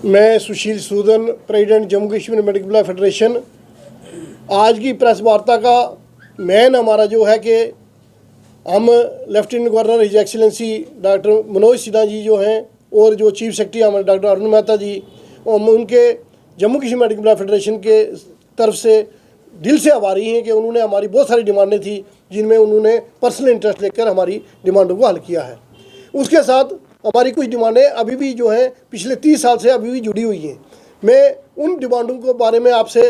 मैं Sushil Sudan, president Jammu Kashmir medical employ federation. आज की प्रेस वार्ता का मेन हमारा जो है कि हम lieutenant governor his excellency doctor Manoj Sinha ji जो हैं और जो चीफ सेक्रेटरी हमारे डॉक्टर अरुण मेहता जी, हम उनके Jammu Kashmir medical employ federation के तरफ से दिल से आभारी हैं कि उन्होंने हमारी बहुत सारी डिमांडें थी जिनमें उन्होंने पर्सनल इंटरेस्ट लेकर हमारी डिमांडों को हल किया है। उसके साथ हमारी कुछ डिमांडें अभी भी जो हैं पिछले 30 साल से अभी भी जुड़ी हुई हैं। मैं उन डिमांडों के बारे में आपसे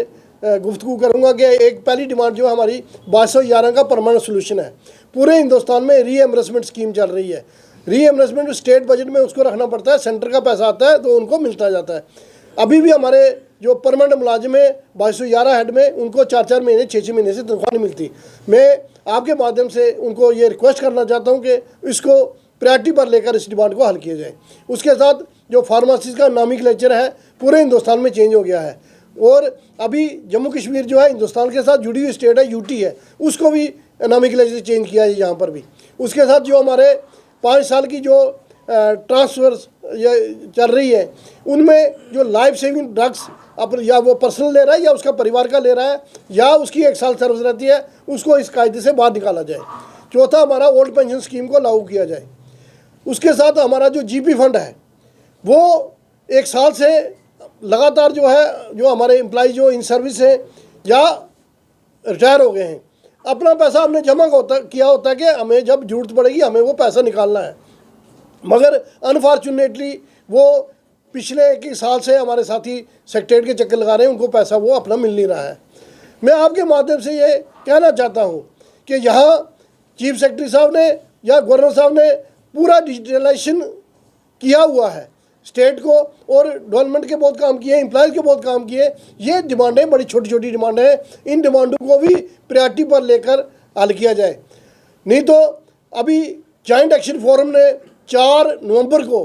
गुफ्तगू करूंगा कि एक पहली डिमांड जो हमारी 2211 का परमानेंट सोल्यूशन है। पूरे हिंदुस्तान में रीएम्बर्समेंट स्कीम चल रही है। रीएम्बर्समेंट स्टेट बजट में उसको रखना पड़ता है, सेंटर का पैसा आता है तो उनको मिलता जाता है। अभी भी हमारे जो परमानेंट मुलाजिम है 2211 हेड में, उनको 4-4 महीने 6-6 महीने से तनख्वाह नहीं मिलती। मैं आपके माध्यम से उनको ये रिक्वेस्ट करना चाहता हूँ कि इसको प्रायोरिटी पर लेकर इस डिमांड को हल किया जाए। उसके साथ जो फार्मेसी का नॉमेनक्लेचर है पूरे हिंदुस्तान में चेंज हो गया है और अभी जम्मू कश्मीर जो है हिंदुस्तान के साथ जुड़ी हुई स्टेट है, यूटी है, उसको भी नॉमेनक्लेचर चेंज किया है यहाँ पर भी। उसके साथ जो हमारे 5 साल की जो ट्रांसफर चल रही है उनमें जो लाइफ सेविंग ड्रग्स अब या वो पर्सनल ले रहा है या उसका परिवार का ले रहा है या उसकी 1 साल सर्विस रहती है, उसको इस कायदे से बाहर निकाला जाए। चौथा, हमारा ओल्ड पेंशन स्कीम को लागू किया जाए। उसके साथ हमारा जो जीपी फंड है वो 1 साल से लगातार जो है जो हमारे एम्प्लॉय जो इन सर्विस हैं या रिटायर हो गए हैं, अपना पैसा हमने जमा किया होता है कि हमें जब जरूरत पड़ेगी हमें वो पैसा निकालना है, मगर अनफॉर्चुनेटली वो पिछले 1 साल से हमारे साथी सेक्रेटरीट के चक्कर लगा रहे हैं, उनको पैसा वो अपना मिल नहीं रहा है। मैं आपके माध्यम से ये कहना चाहता हूँ कि यहाँ चीफ सेक्रेटरी साहब ने या गवर्नर साहब ने पूरा डिजिटलाइजेशन किया हुआ है स्टेट को, और डेवलपमेंट के बहुत काम किए, एम्प्लॉयज़ के बहुत काम किए। ये डिमांडें बड़ी छोटी छोटी डिमांडें हैं, इन डिमांडों को भी प्रायोरिटी पर लेकर हल किया जाए। नहीं तो अभी जॉइंट एक्शन फोरम ने 4 नवंबर को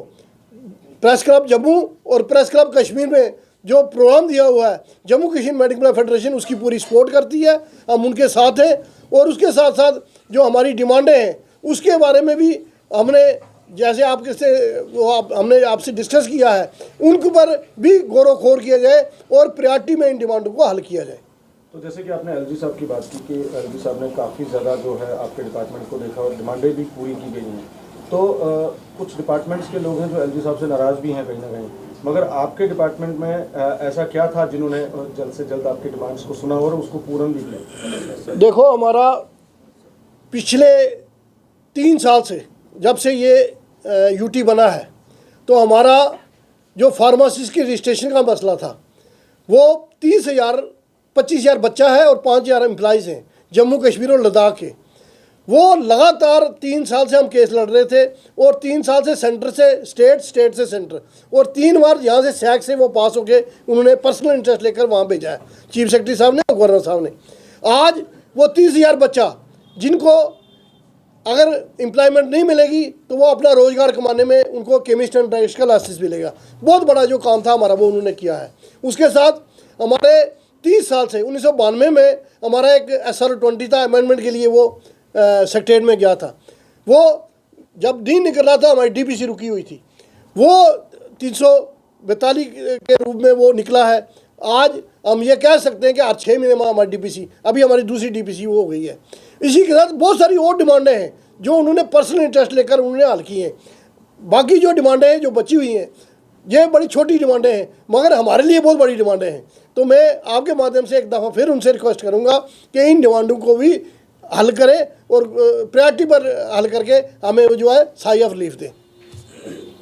प्रेस क्लब जम्मू और प्रेस क्लब कश्मीर में जो प्रोग्राम दिया हुआ है, जम्मू कश्मीर मेडिकल फेडरेशन उसकी पूरी सपोर्ट करती है, हम उनके साथ हैं। और उसके साथ साथ जो हमारी डिमांडें हैं उसके बारे में भी हमने जैसे आपके से हमने आपसे डिस्कस किया है, उनके ऊपर भी गौर खोर किया जाए और प्रायोरिटी में इन डिमांडों को हल किया जाए। तो जैसे कि आपने एलजी साहब की बात की कि एलजी साहब ने काफ़ी ज़्यादा जो है आपके डिपार्टमेंट को देखा और डिमांडें भी पूरी की गई हैं, तो कुछ डिपार्टमेंट्स के लोग हैं जो एलजी साहब से नाराज़ भी हैं कहीं ना कहीं, मगर आपके डिपार्टमेंट में ऐसा क्या था जिन्होंने जल्द से जल्द आपकी डिमांड्स को सुना और उसको पूर्ण भी किया? देखो, हमारा पिछले 3 साल से जब से ये यूटी बना है तो हमारा जो फार्मासिस्ट की रजिस्ट्रेशन का मसला था वो 25,000 बच्चा है और 5,000 एम्प्लॉइज़ हैं जम्मू कश्मीर और लद्दाख के। वो लगातार 3 साल से हम केस लड़ रहे थे और 3 साल से सेंटर से स्टेट, स्टेट से सेंटर, और 3 बार यहाँ से सैक से वो पास होके उन्होंने पर्सनल इंटरेस्ट लेकर वहाँ भेजा है चीफ सेक्रेटरी साहब ने और गवर्नर साहब ने। आज वो 30,000 बच्चा जिनको अगर एम्प्लॉयमेंट नहीं मिलेगी तो वो अपना रोज़गार कमाने में उनको केमिस्ट एंड ड्रगिस्ट का लाइसेंस मिलेगा। बहुत बड़ा जो काम था हमारा वो उन्होंने किया है। उसके साथ हमारे 30 साल से 1992 में हमारा एक SR20 था, अमेंडमेंट के लिए वो सेक्रेटरीट में गया था। वो जब दिन निकल रहा था हमारी DPC रुकी हुई थी, वो 342 के रूप में वो निकला है। आज हम ये कह सकते हैं कि आज 6 महीने में हमारी DPC, अभी हमारी दूसरी DPC वो हो गई है। इसी के साथ बहुत सारी और डिमांडें हैं जो उन्होंने पर्सनल इंटरेस्ट लेकर उन्होंने हल की हैं। बाकी जो डिमांडें हैं जो बची हुई हैं ये बड़ी छोटी डिमांडें हैं, मगर हमारे लिए बहुत बड़ी डिमांडें हैं। तो मैं आपके माध्यम से एक दफ़ा फिर उनसे रिक्वेस्ट करूँगा कि इन डिमांडों को भी हल करें और प्रायोरिटी पर हल करके हमें जो है साई ऑफ रिलीफ दें।